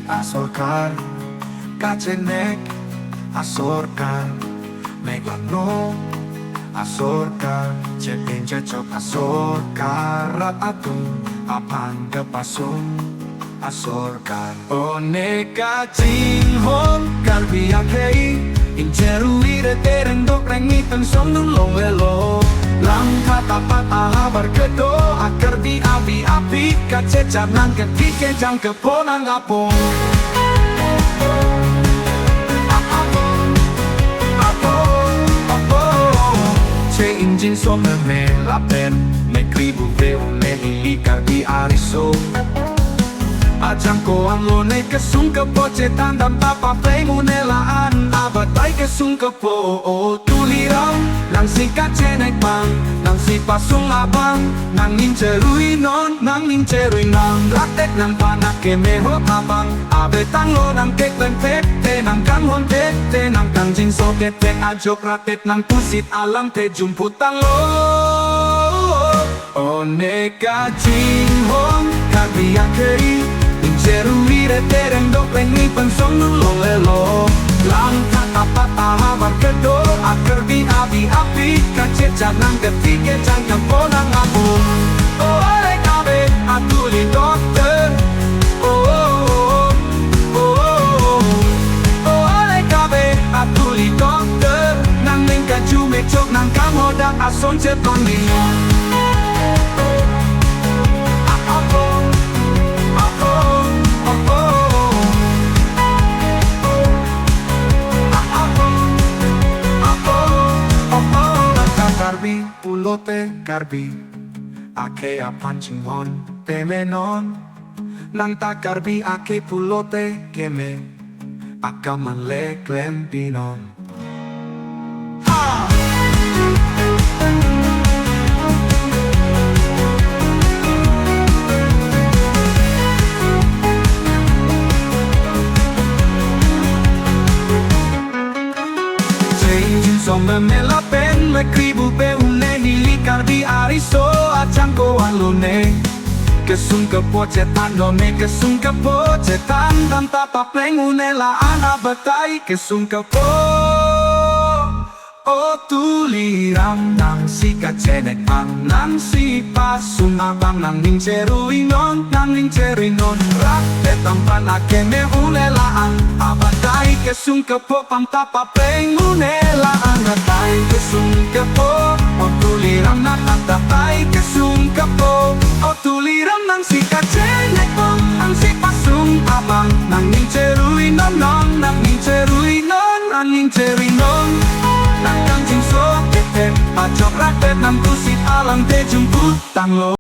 asorkar kacenek asorkar meglano asorkar cepin cecok asorkar atung apang kepasung asorkar oneka cinghon kalbiakei incerui de terendok rengitan somnun longelo lang katapat ahabar kedo akar di api-api kacecap nang ketike jang keponang apong injin so me lapen me kribu veo me ikar di ariso ajang ko ang lone kesung kepo cetan dan papa play munelaan abatai kesung kepo tulirang nang si kacenek bang nang si pasung abang nang incerui non nang incerui nang ratek nang panak ke meho abang abetang lo nang kek leng te nang kang hon te nang kang jin so te ajok ratet nang pusit alam te jumputang lo oneka jinghong kabiakei incerui de terendok lengi pensong nulong lelo lang katapat ahabar kedo akar di api-api kacecak nang ketike jang keponang apung oleh kabe atuli dokter oleh kabe atuli dokter nang lingka jume cok nang kamodak ason ceton lingon karbi pulote karbi ake apancing hon temenon nang ta karbi ake pulote keme akaman le klempinon Sombe me la pen me kribu be une hilikar di ariso acang ko alune kesung kepo cetan dome kesung kepo cetan dan tapa pleng une la ana batai kesung kepo tulirang nang si kacenek bang nang si pasung abang nang ning cerui non rakte tampan ake me une laan abatai kesung kepo pang tapa pleng une laan atai kesung kepo tulirang nang tatai kesung kepo tulirang nang si kacenek bang nang si pasung abang nang ning cerui non nang ning cerui non nang kanjing so kete ajok ratet nang kusit alang te jumput tang lo